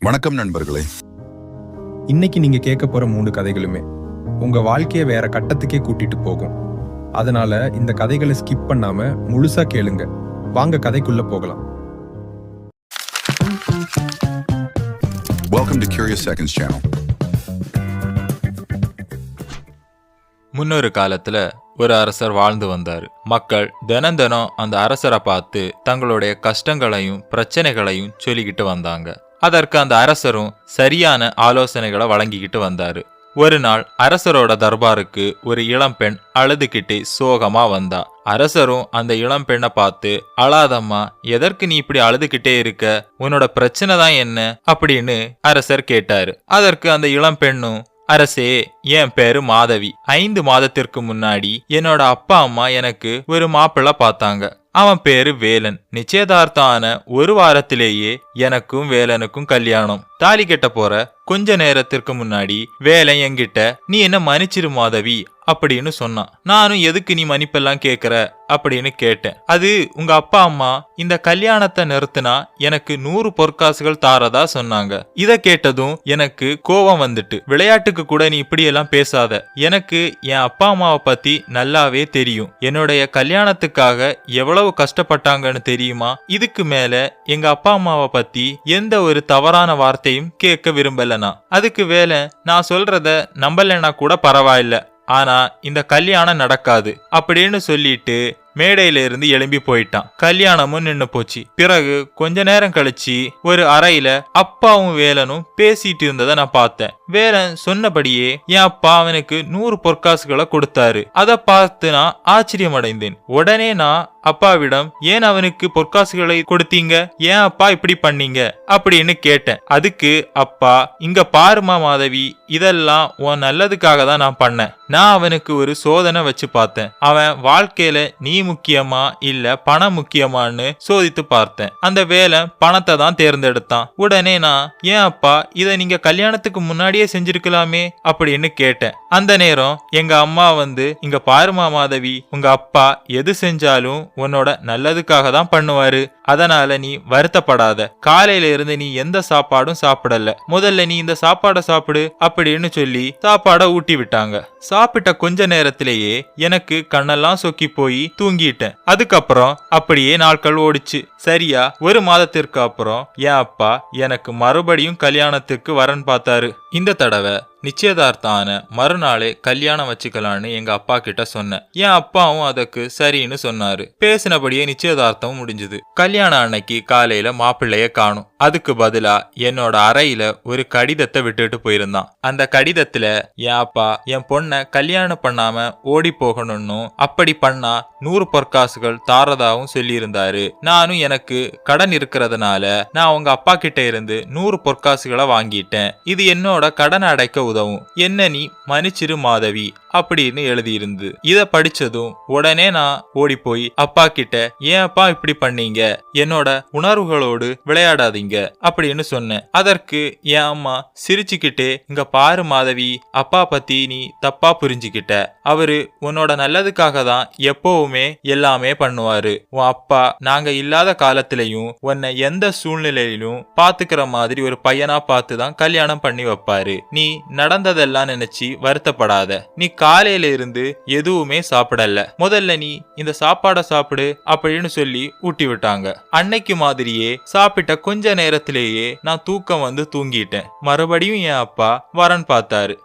வணக்கம் நண்பர்களே. இன்னைக்கு நீங்க கேட்க போற 3 கதைகளுமே உங்க வாழ்க்கையை வேற கட்டத்துக்கே கூட்டிட்டு போகும். அதனால இந்த கதைகளை ஸ்கிப் பண்ணாம முழுசா கேளுங்க. வாங்க கதைக்குள்ள போகலாம். Welcome to Curious Seconds channel. முன்னொரு காலத்துல ஒரு அரசர் வாழ்ந்து வந்தாரு. மக்கள் தினம் அந்த அரசரை பார்த்து தங்களுடைய கஷ்டங்களையும் பிரச்சனைகளையும் சொல்லிக்கிட்டு வந்தாங்க. அதற்கு அந்த அரசரும் சரியான ஆலோசனைகளை வழங்கிக்கிட்டு வந்தாரு. ஒரு நாள் அரசரோட தர்பாருக்கு ஒரு இளம்பெண் அழுதுகிட்டே சோகமா வந்தா. அரசரும் அந்த இளம்பெண்ணை பார்த்து, அழாதம்மா, எதற்கு நீ இப்படி அழுதுகிட்டே இருக்க, உன்னோட பிரச்சனை தான் என்ன அப்படின்னு அரசர் கேட்டாரு. அதற்கு அந்த இளம்பெண்ணும், அரசே, என் பேரு மாதவி. 5 மாதத்திற்கு முன்னாடி என்னோட அப்பா அம்மா எனக்கு ஒரு மாப்பிள்ளை பார்த்தாங்க. அவன் பேரு வேலன். நிச்சயதார்த்தம் ஆன ஒரு வாரத்திலேயே எனக்கும் வேலனுக்கும் கல்யாணம். தாலி கட்ட போற கொஞ்ச நேரத்திற்கு முன்னாடி வேலன் என்கிட்ட, நீ என்ன மன்னிச்சிரு மாதவி அப்படின்னு சொன்னான். நானும் எதுக்கு நீ மன்னிப்பெல்லாம் கேக்குற அப்படின்னு கேட்டேன். அது உங்க அப்பா அம்மா இந்த கல்யாணத்தை நிறுத்தினா எனக்கு 100 பொற்காசுகள் தாரதா சொன்னாங்க. இத கேட்டதும் எனக்கு கோபம் வந்துட்டு, விளையாட்டுக்கு கூட நீ இப்படி எல்லாம் பேசாத. எனக்கு என் அப்பா அம்மாவை பத்தி நல்லாவே தெரியும். என்னுடைய கல்யாணத்துக்காக எவ்வளவு கஷ்டப்பட்டாங்கன்னு தெரியுமா? இதுக்கு மேல எங்க அப்பா அம்மாவை பத்தி எந்த ஒரு தவறான வார்த்தையும் கேட்க விரும்பலனா. அதுக்கு வேலை, நான் சொல்றத நம்பலனா கூட பரவாயில்ல, ஆனா இந்த கல்யாணம் நடக்காது அப்படின்னு சொல்லிட்டு மேடையில இருந்து எழும்பி போயிட்டான். கல்யாணமும் நின்னு போச்சு. பிறகு கொஞ்ச நேரம் கழிச்சு ஒரு அறையில அப்பாவும் வேலனும் பேசிட்டு இருந்ததை நான் பார்த்தேன். வேலன் சொன்னபடியே என் அப்பா அவனுக்கு 100 பொற்காசுகளை கொடுத்தாரு. அதை பார்த்து நான் ஆச்சரியம் அடைந்தேன். உடனே நான் அப்பாவிடம், ஏன் அவனுக்கு பொற்காசுகளை கொடுத்தீங்க, ஏன் அப்பா இப்படி பண்ணீங்க அப்படின்னு கேட்டேன். அதுக்கு அப்பா, இங்க பாருமா மாதவி, இதெல்லாம் உன் நல்லதுக்காக தான் நான் பண்ணேன். நான் அவனுக்கு ஒரு சோதனை வச்சு பார்த்தேன். அவன் வாழ்க்கையில நீ முக்கியமா இல்ல பணம் முக்கியமான்னு சோதித்து பார்த்தேன். அந்த வேலை பணத்தை தான் தேர்ந்தெடுத்தான். உடனே நான், ஏன் அப்பா இதை நீங்க கல்யாணத்துக்கு முன்னாடியே செஞ்சிருக்கலாமே அப்படின்னு கேட்டேன். அந்த நேரம் எங்க அம்மா வந்து, இங்க பாருமா மாதவி, உங்க அப்பா எது செஞ்சாலும் உன்னோட நல்லதுக்காக தான் பண்ணுவாரு. அதனால நீ வருத்தப்படாத. காலையில இருந்து நீ எந்த சாப்பாடும் சாப்பிடல, முதல்ல நீ இந்த சாப்பாடை சாப்பிடு அப்படின்னு சொல்லி சாப்பாடை ஊட்டி விட்டாங்க. சாப்பிட்ட கொஞ்ச நேரத்திலேயே எனக்கு கண்ணெல்லாம் சொக்கி போய் தூங்கிட்டேன். அதுக்கப்புறம் அப்படியே நாட்கள் ஓடிச்சு. சரியா ஒரு மாதத்திற்கு அப்புறம் என் அப்பா எனக்கு மறுபடியும் கல்யாணத்துக்கு வரன் பார்த்தாரு. இந்த தடவை நிச்சயதார்த்தம் ஆன மறுநாளே கல்யாணம் வச்சுக்கலான்னு எங்க அப்பா கிட்ட சொன்னேன். என் அப்பாவும் அதுக்கு சரின்னு சொன்னாரு. பேசினபடியே நிச்சயதார்த்தம் முடிஞ்சது. கல்யாணம் அன்னைக்கு காலையில மாப்பிள்ளைய காணும். அதுக்கு பதிலா என்னோட அறையில ஒரு கடிதத்தை விட்டுட்டு போயிருந்தான். அந்த கடிதத்துல என் அப்பா என் பொண்ணை கல்யாணம் பண்ணாம ஓடி போகணும்னு, அப்படி பண்ணா 100 பொற்காசுகள் தாரதாவும் சொல்லி இருந்தாரு. நானும் எனக்கு கடன் இருக்கிறதுனால நான் உங்க அப்பா கிட்ட இருந்து 100 பொற்காசுகளை வாங்கிட்டேன். இது என்னோட கடன் அடைக்க உதவும். என்ன நீ மன்னிச்சிரு மாதவி அப்படின்னு எழுதியிருந்து. இத படிச்சதும் உடனே நான் ஓடி போய் அப்பா கிட்ட, ஏன் அப்பா இப்படி பண்ணீங்க, என்னோட உணர்வுகளோடு விளையாடாதீங்க அப்படின்னு சொன்னேன். அதற்கு என் அம்மா சிரிச்சுக்கிட்டே, இங்க பாரு மாதவி, அப்பா பத்தி நீ தப்பா புரிஞ்சுக்கிட்ட. அவரு உன்னோட நல்லதுக்காக தான் எப்பவுமே எல்லாமே பண்ணுவாரு. உன் அப்பா நாங்க இல்லாத காலத்திலையும் உன்னை எந்த சூழ்நிலையிலும் பாத்துக்கிற மாதிரி ஒரு பையனா பார்த்து தான் கல்யாணம் பண்ணி வைப்பாரு. நீ நடந்ததெல்லாம் நினைச்சு வருத்தப்படாத. நீ காலையில இருந்து எதுவுமே சாப்பிடல, முதல்ல நீ இந்த சாப்பாடை சாப்பிடு அப்படின்னு சொல்லி ஊட்டி விட்டாங்க. அன்னைக்கு மாதிரியே சாப்பிட்ட கொஞ்ச நேரத்திலேயே நான் தூக்கம் வந்து தூங்கிட்டேன். மறுபடியும் என் அப்பா வரன் பார்த்தாரு.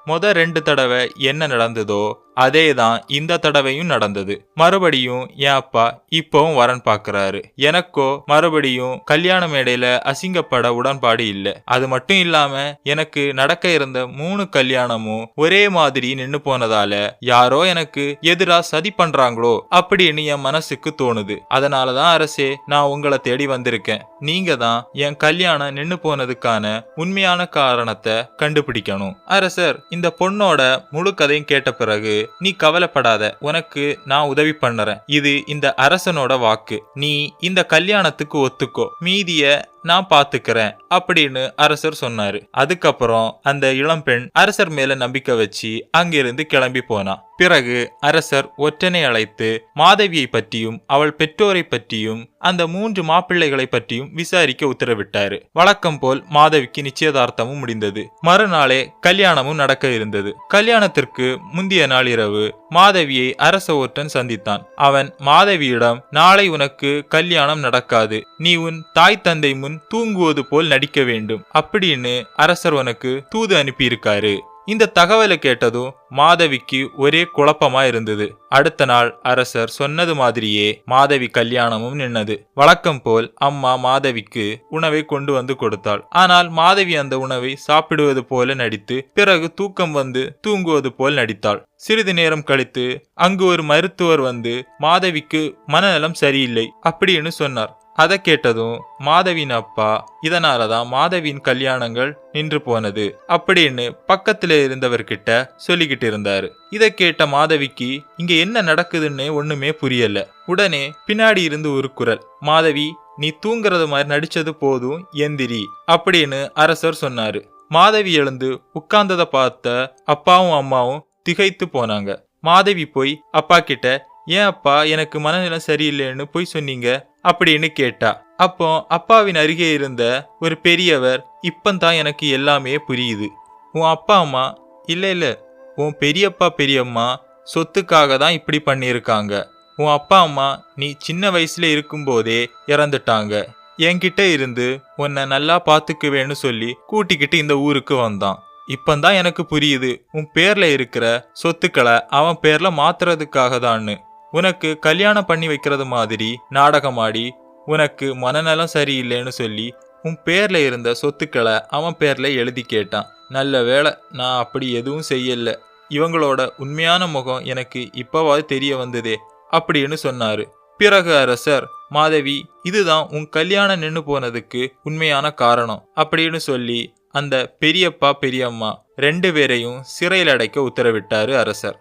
2 தடவை என்ன நடந்ததோ அதேதான் இந்த தடவையும் நடந்தது. மறுபடியும் என் அப்பா இப்பவும் வரன் பாக்குறாரு. எனக்கோ மறுபடியும் கல்யாண மேடையில அசிங்கப்பட உடன்பாடு இல்ல. அது மட்டும் இல்லாம எனக்கு நடக்க இருந்த 3 கல்யாணமும் ஒரே மாதிரி நின்னு போனதால யாரோ எனக்கு எதிரா சதி பண்றாங்களோ அப்படின்னு என் மனசுக்கு தோணுது. அதனாலதான் அரசே, நான் உங்களை தேடி வந்திருக்கேன். நீங்க தான் என் கல்யாணம் நின்னு போனதுக்கான உண்மையான காரணத்தை கண்டுபிடிக்கணும். அரசர் இந்த பொண்ணோட முழு கதையும் கேட்ட பிறகு, நீ கவலைப்படாத, உனக்கு நான் உதவி பண்ணுறேன். இது இந்த அரசனோட வாக்கு. நீ இந்த கல்யாணத்துக்கு ஒத்துக்கோ, மீதிய நான் பாத்துக்கிறேன் அப்படின்னு அரசர் சொன்னாரு. அதுக்கப்புறம் அந்த இளம்பெண் அரசர் மேல நம்பிக்கை வச்சு அங்கிருந்து கிளம்பி போனா. பிறகு அரசர் ஒற்றனை அழைத்து மாதவியை பற்றியும் அவள் பெற்றோரை பற்றியும் அந்த 3 மாப்பிள்ளைகளை பற்றியும் விசாரிக்க உத்தரவிட்டாரு. வழக்கம் போல் மாதவிக்கு நிச்சயதார்த்தமும் முடிந்தது. மறுநாளே கல்யாணமும் நடக்க இருந்தது. கல்யாணத்திற்கு முந்திய நாள் இரவு மாதவியை அரச ஒற்றன் சந்தித்தான். அவன் மாதவியிடம், நாளை உனக்கு கல்யாணம் நடக்காது, நீ உன் தாய் தந்தை முன் தூங்குவது போல் நடிக்க வேண்டும் அப்படின்னு அரசர் உனக்கு தூது அனுப்பியிருக்காரு. இந்த தகவலை கேட்டதும் மாதவிக்கு ஒரே குழப்பமா இருந்தது. அடுத்த நாள் அரசர் சொன்னது மாதிரியே மாதவி கல்யாணமும் நின்னது. வழக்கம் போல் அம்மா மாதவிக்கு உணவை கொண்டு வந்து கொடுத்தாள். ஆனால் மாதவி அந்த உணவை சாப்பிடுவது போல நடித்து பிறகு தூக்கம் வந்து தூங்குவது போல் நடித்தாள். சிறிது நேரம் கழித்து அங்கு ஒரு மருத்துவர் வந்து மாதவிக்கு மனநலம் சரியில்லை அப்படின்னு சொன்னார். அதை கேட்டதும் மாதவியின் அப்பா, இதனாலதான் மாதவியின் கல்யாணங்கள் நின்று போனது அப்படின்னு பக்கத்துல இருந்தவர்கிட்ட சொல்லிக்கிட்டு இருந்தாரு. இதை கேட்ட மாதவிக்கு இங்க என்ன நடக்குதுன்னு ஒண்ணுமே புரியல. உடனே பின்னாடி இருந்து ஒரு குரல், மாதவி நீ தூங்குறது மாதிரி நடிச்சது போதும், எந்திரி அப்படின்னு அரசர் சொன்னாரு. மாதவி எழுந்து உட்கார்ந்ததை பார்த்த அப்பாவும் அம்மாவும் திகைத்து போனாங்க. மாதவி போய் அப்பா கிட்ட, ஏன் அப்பா எனக்கு மனநிலம் சரியில்லைன்னு போய் சொன்னீங்க அப்படின்னு கேட்டா. அப்போ அப்பாவின் அருகே இருந்த ஒரு பெரியவர், இப்பந்தான் எனக்கு எல்லாமே புரியுது. உன் அப்பா அம்மா இல்ல உன் பெரியப்பா பெரியம்மா சொத்துக்காக தான் இப்படி பண்ணியிருக்காங்க. உன் அப்பா அம்மா நீ சின்ன வயசுல இருக்கும்போதே இறந்துட்டாங்க. என்கிட்ட இருந்து உன்னை நல்லா பாத்துக்குவேன்னு சொல்லி கூட்டிக்கிட்டு இந்த ஊருக்கு வந்தான். இப்பந்தான் எனக்கு புரியுது, உன் பேர்ல இருக்கிற சொத்துக்களை அவன் பேர்ல மாத்துறதுக்காக தான்னு. உனக்கு கல்யாணம் பண்ணி வைக்கிறது மாதிரி நாடகமாடி உனக்கு மனநலம் சரியில்லைன்னு சொல்லி உன் பேர்ல இருந்த சொத்துக்களை அவன் பேர்ல எழுதி கேட்டான். நல்ல வேளை நான் அப்படி எதுவும் செய்யல. இவங்களோட உண்மையான முகம் எனக்கு இப்பவாது தெரிய வந்ததே அப்படின்னு சொன்னாரு. பிறகு அரசர், மாதவி இதுதான் உன் கல்யாணம் நின்னு போனதுக்கு உண்மையான காரணம் அப்படின்னு சொல்லி அந்த பெரியப்பா பெரியம்மா 2 பேரையும் சிறையில் அடைக்க உத்தரவிட்டாரு அரசர்.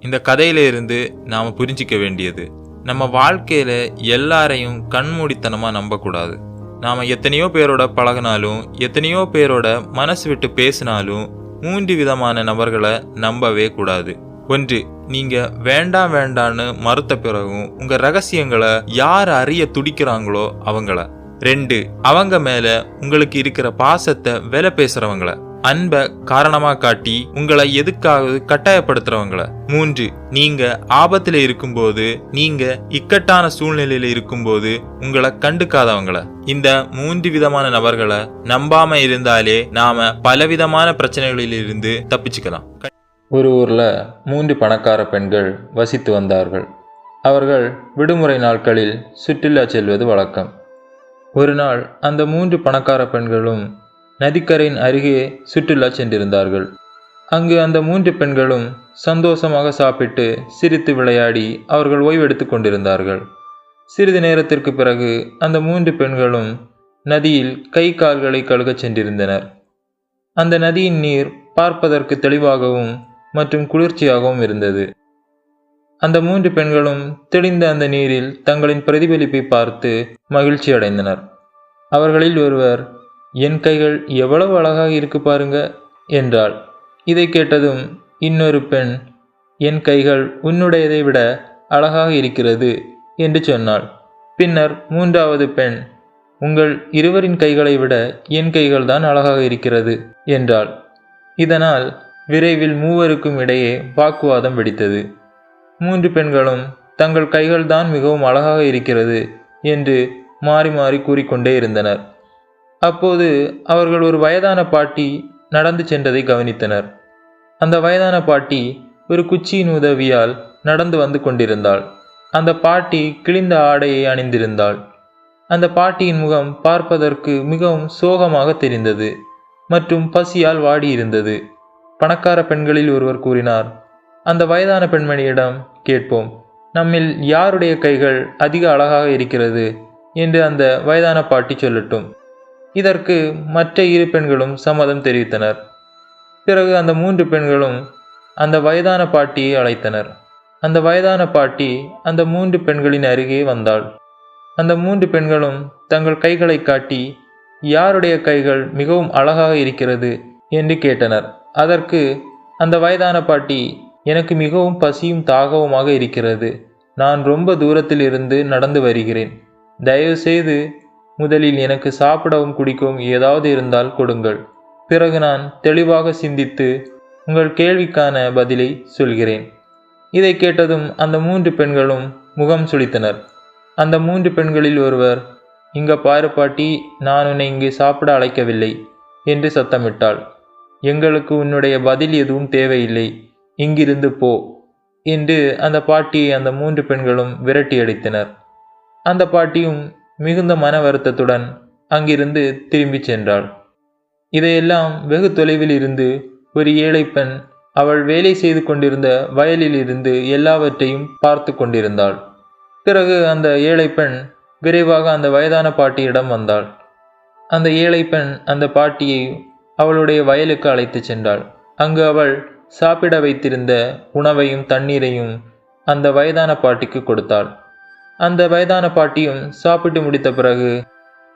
இந்த கதையில இருந்து நாம புரிஞ்சிக்க வேண்டியது, நம்ம வாழ்க்கையில எல்லாரையும் கண்மூடித்தனமா நம்பக்கூடாது. நாம எத்தனையோ பேரோட பழகினாலும் எத்தனையோ பேரோட மனசு விட்டு பேசினாலும் 3 விதமான நபர்களை நம்பவே கூடாது. 1, நீங்க வேண்டாம் வேண்டான்னு மறுத்த பிறகும் உங்க ரகசியங்களை யார் அறிய துடிக்கிறாங்களோ அவங்கள. 2, அவங்க மேல உங்களுக்கு இருக்கிற பாசத்தை விலை பேசுறவங்கள, அன்பை காரணமா காட்டி உங்களை எதுக்காவது கட்டாயப்படுத்துறவங்கள. 3, நீங்க ஆபத்துல இருக்கும்போது, நீங்க இக்கட்டான சூழ்நிலையில இருக்கும்போது உங்களை கண்டுக்காதவங்கள. இந்த 3 விதமான நபர்களை நம்பாம இருந்தாலே நாம பலவிதமான பிரச்சனைகளில் இருந்து தப்பிச்சுக்கலாம். ஒரு ஊர்ல 3 பணக்கார பெண்கள் வசித்து வந்தார்கள். அவர்கள் விடுமுறை நாட்களில் சுற்றுலா செல்வது வழக்கம். ஒரு நாள் அந்த 3 பணக்கார பெண்களும் நதிக்கரையின் அருகே சுற்றுலா சென்றிருந்தார்கள். அங்கு அந்த 3 பெண்களும் சந்தோஷமாக சாப்பிட்டு சிரித்து விளையாடி அவர்கள் ஓய்வெடுத்து கொண்டிருந்தார்கள். சிறிது நேரத்திற்கு பிறகு அந்த 3 பெண்களும் நதியில் கை கால்களை கழுகச் சென்றிருந்தனர். அந்த நதியின் நீர் பார்ப்பதற்கு தெளிவாகவும் மற்றும் குளிர்ச்சியாகவும் இருந்தது. அந்த 3 பெண்களும் தெளிந்த அந்த நீரில் தங்களின் பிரதிபலிப்பை பார்த்து மகிழ்ச்சி அடைந்தனர். அவர்களில் ஒருவர், என் கைகள் எவ்வளவு அழகாக இருக்கு பாருங்க என்றாள். இதை கேட்டதும் இன்னொரு பெண், என் கைகள் உன்னுடையதை விட அழகாக இருக்கிறது என்று சொன்னாள். பின்னர் 3வது பெண், உங்கள் இருவரின் கைகளை விட என் கைகள் தான் அழகாக இருக்கிறது என்றாள். இதனால் விரைவில் மூவருக்கும் இடையே வாக்குவாதம் வெடித்தது. 3 பெண்களும் தங்கள் கைகள் தான் மிகவும் அழகாக இருக்கிறது என்று மாறி மாறி கூறிக்கொண்டே இருந்தனர். அப்போது அவர்கள் ஒரு வயதான பாட்டி நடந்து சென்றதை கவனித்தனர். அந்த வயதான பாட்டி ஒரு குச்சியின் உதவியால் நடந்து வந்து கொண்டிருந்தாள். அந்த பாட்டி கிழிந்த ஆடையை அணிந்திருந்தாள். அந்த பாட்டியின் முகம் பார்ப்பதற்கு மிகவும் சோகமாக தெரிந்தது மற்றும் பசியால் வாடியிருந்தது. பணக்கார பெண்களில் ஒருவர் கூறினார், அந்த வயதான பெண்மணியிடம் கேட்போம், நம்மில் யாருடைய கைகள் அதிக அழகாக இருக்கிறது என்று அந்த வயதான பாட்டி சொல்லட்டும். இதற்கு மற்ற 2 பெண்களும் சம்மதம் தெரிவித்தனர். பிறகு அந்த 3 பெண்களும் அந்த வயதான பாட்டியை அழைத்தனர். அந்த வயதான பாட்டி அந்த 3 பெண்களின் அருகே வந்தாள். அந்த 3 பெண்களும் தங்கள் கைகளை காட்டி, யாருடைய கைகள் மிகவும் அழகாக இருக்கிறது என்று கேட்டனர். அதற்கு அந்த வயதான பாட்டி, எனக்கு மிகவும் பசியும் தாகவுமாக இருக்கிறது. நான் ரொம்ப தூரத்தில் இருந்து நடந்து வருகிறேன். தயவு செய்து முதலில் எனக்கு சாப்பிடவும் குடிக்கவும் ஏதாவது இருந்தால் கொடுங்கள். பிறகு நான் தெளிவாக சிந்தித்து உங்கள் கேள்விக்கான பதிலை சொல்கிறேன். இதை கேட்டதும் அந்த 3 பெண்களும் முகம் சுளித்தனர். அந்த 3 பெண்களில் ஒருவர், இங்க பாரு பாட்டி, நான் உன்னை இங்கு சாப்பிட அழைக்கவில்லை என்று சத்தமிட்டாள். எங்களுக்கு உன்னுடைய பதில் எதுவும் தேவையில்லை, இங்கிருந்து போ என்று அந்த பாட்டியை அந்த 3 பெண்களும் விரட்டி அடித்தனர். அந்த பாட்டியும் மிகுந்த மன வருத்தத்துடன் அங்கிருந்து திரும்பி சென்றாள். இதையெல்லாம் வெகு தொலைவில் இருந்து ஒரு ஏழை பெண் அவள் வேலை செய்து கொண்டிருந்த வயலில் இருந்து எல்லாவற்றையும் பார்த்து கொண்டிருந்தாள். பிறகு அந்த ஏழை பெண் விரைவாக அந்த வயதான பாட்டியிடம் வந்தாள். அந்த ஏழை பெண் அந்த பாட்டியை அவளுடைய வயலுக்கு அழைத்து சென்றாள். அங்கு அவள் சாப்பிட வைத்திருந்த உணவையும் தண்ணீரையும் அந்த வயதான பாட்டிக்கு கொடுத்தாள். அந்த வயதான பாட்டியும் சாப்பிட்டு முடித்த பிறகு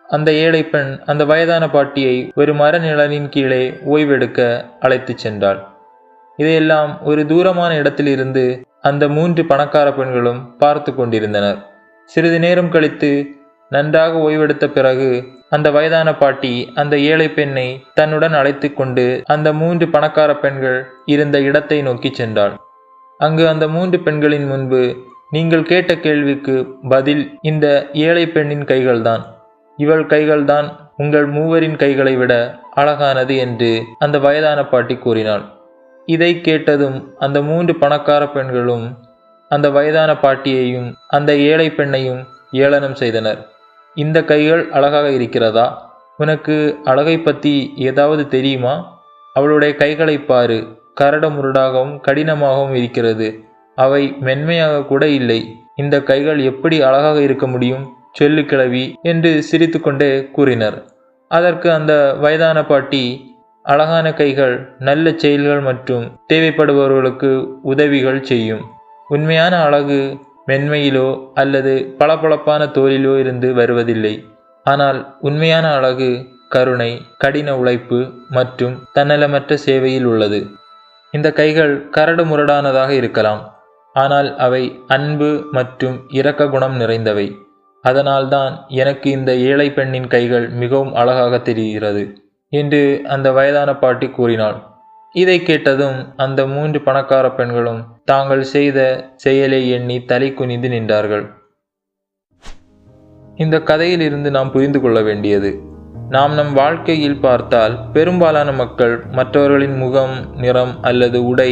அந்த ஏழை பெண் அந்த வயதான பாட்டியை ஒரு மர நிழலின் கீழே ஓய்வெடுக்க அழைத்து சென்றாள். இதையெல்லாம் ஒரு தூரமான இடத்திலிருந்து அந்த 3 பணக்கார பெண்களும் பார்த்து கொண்டிருந்தனர். சிறிது நேரம் கழித்து நன்றாக ஓய்வெடுத்த பிறகு அந்த வயதான பாட்டி அந்த ஏழை பெண்ணை தன்னுடன் அழைத்து கொண்டு அந்த 3 பணக்கார பெண்கள் இருந்த இடத்தை நோக்கி சென்றாள். அங்கு அந்த 3 பெண்களின் முன்பு, நீங்கள் கேட்ட கேள்விக்கு பதில் இந்த ஏழை பெண்ணின் கைகள்தான். இவள் கைகள்தான் உங்கள் 3 கைகளை விட அழகானது என்று அந்த வயதான பாட்டி கூறினாள். இதை கேட்டதும் அந்த 3 பணக்கார பெண்களும் அந்த வயதான பாட்டியையும் அந்த ஏழை பெண்ணையும் ஏளனம் செய்தனர். இந்த கைகள் அழகாக இருக்கிறதா? உனக்கு அழகை பற்றி ஏதாவது தெரியுமா? அவளுடைய கைகளை பாரு, கரடுமுரடாகவும் கடினமாகவும் இருக்கிறது. அவை மென்மையாக கூட இல்லை. இந்த கைகள் எப்படி அழகாக இருக்க முடியும்? சொல்லு கிழவி என்று சிரித்து கொண்டே கூறினர். அதற்கு அந்த வயதான பாட்டி, அழகான கைகள் நல்ல செயல்கள் மற்றும் தேவைப்படுபவர்களுக்கு உதவிகள் செய்யும். உண்மையான அழகு மென்மையிலோ அல்லது பளபளப்பான தோலிலோ இருந்து வருவதில்லை. ஆனால் உண்மையான அழகு கருணை, கடின உழைப்பு மற்றும் தன்னலமற்ற சேவையில் உள்ளது. இந்த கைகள் கரடு முரடானதாக இருக்கலாம், ஆனால் அவை அன்பு மற்றும் இரக்க குணம் நிறைந்தவை. அதனால்தான் எனக்கு இந்த ஏழை பெண்ணின் கைகள் மிகவும் அழகாக தெரிகிறது என்று அந்த வயதான பாட்டி கூறினாள். இதை கேட்டதும் அந்த 3 பணக்கார பெண்களும் தாங்கள் செய்த செயலை எண்ணி தலை குனிந்து நின்றார்கள். இந்த கதையில் இருந்து நாம் புரிந்து கொள்ள வேண்டியது, நாம் நம் வாழ்க்கையில் பார்த்தால் பெரும்பாலான மக்கள் மற்றவர்களின் முகம், நிறம் அல்லது உடை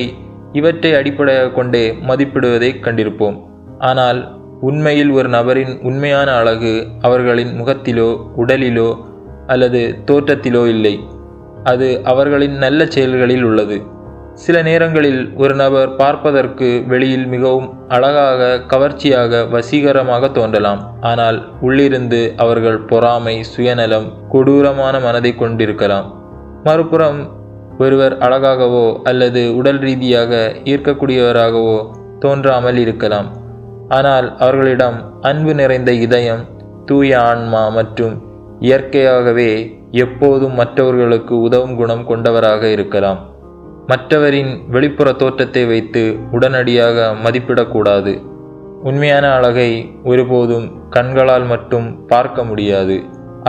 இவற்றை அடிப்படையாக கொண்டே மதிப்பிடுவதை கண்டிருப்போம். ஆனால் உண்மையில் ஒரு நபரின் உண்மையான அழகு அவர்களின் முகத்திலோ உடலிலோ அல்லது தோற்றத்திலோ இல்லை. அது அவர்களின் நல்ல செயல்களில் உள்ளது. சில நேரங்களில் ஒரு நபர் பார்ப்பதற்கு வெளியில் மிகவும் அழகாக, கவர்ச்சியாக, வசீகரமாக தோன்றலாம். ஆனால் உள்ளிருந்து அவர்கள் பொறாமை, சுயநலம், கொடூரமான மனதை கொண்டிருக்கலாம். மறுபுறம் ஒருவர் அழகாகவோ அல்லது உடல் ரீதியாக ஈர்க்கக்கூடியவராகவோ தோன்றாமல் இருக்கலாம். ஆனால் அவர்களிடம் அன்பு நிறைந்த இதயம், தூய ஆன்மா மற்றும் இயற்கையாகவே எப்போதும் மற்றவர்களுக்கு உதவும் குணம் கொண்டவராக இருக்கலாம். மற்றவரின் வெளிப்புற தோற்றத்தை வைத்து உடனடியாக மதிப்பிடக்கூடாது. உண்மையான அழகை ஒருபோதும் கண்களால் மட்டும் பார்க்க முடியாது.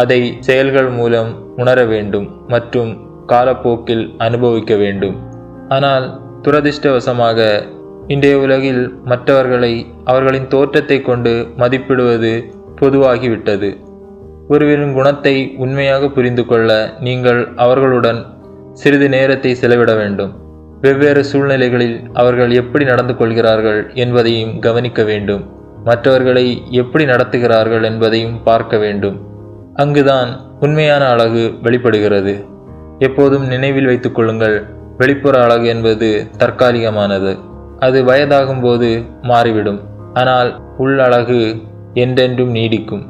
அதை செயல்கள் மூலம் உணர வேண்டும் மற்றும் காலப்போக்கில் அனுபவிக்க வேண்டும். ஆனால் துரதிர்ஷ்டவசமாக இன்றைய உலகில் மற்றவர்களை அவர்களின் தோற்றத்தை கொண்டு மதிப்பிடுவது பொதுவாகிவிட்டது. ஒருவரின் குணத்தை உண்மையாக புரிந்து கொள்ள நீங்கள் அவர்களுடன் சிறிது நேரத்தை செலவிட வேண்டும். வெவ்வேறு சூழ்நிலைகளில் அவர்கள் எப்படி நடந்து கொள்கிறார்கள் என்பதையும் கவனிக்க வேண்டும். மற்றவர்களை எப்படி நடத்துகிறார்கள் என்பதையும் பார்க்க வேண்டும். அங்குதான் உண்மையான அழகு வெளிப்படுகிறது. எப்போதும் நினைவில் வைத்துக் கொள்ளுங்கள், வெளிப்புற அழகு என்பது தற்காலிகமானது. அது வயதாகும் போது மாறிவிடும். ஆனால் உள் அழகு என்றென்றும் நீடிக்கும்.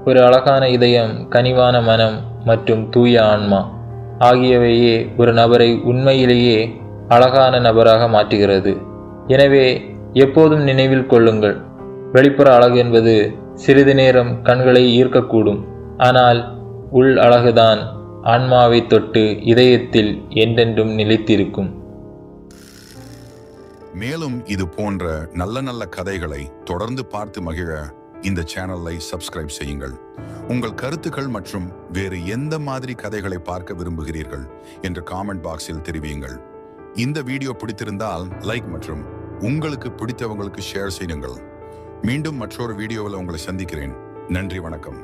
ஒரு அழகான இதயம், கனிவான மனம் மற்றும் தூய ஆன்மா ஆகியவையே ஒரு நபரை உண்மையிலேயே அழகான நபராக மாற்றுகிறது. எனவே எப்போதும் நினைவில் கொள்ளுங்கள், வெளிப்புற அழகு என்பது சிறிது நேரம் கண்களை ஈர்க்கக்கூடும், ஆனால் உள் அழகுதான் ஆன்மாவை தொட்டு இதயத்தில் என்றென்றும் நிலைத்திருக்கும். மேலும் இது போன்ற நல்ல நல்ல கதைகளை தொடர்ந்து பார்த்து மகிழ இந்த சேனலை சப்ஸ்கிரைப் செய்யுங்கள். உங்கள் கருத்துக்கள் மற்றும் வேறு எந்த மாதிரி கதைகளை பார்க்க விரும்புகிறீர்கள் என்று காமெண்ட் பாக்ஸில் தெரிவியுங்கள். இந்த வீடியோ பிடித்திருந்தால் லைக் மற்றும் உங்களுக்கு பிடித்தவங்களுக்கு ஷேர் செய்யுங்கள். மீண்டும் மற்றொரு வீடியோவில் உங்களை சந்திக்கிறேன். நன்றி, வணக்கம்.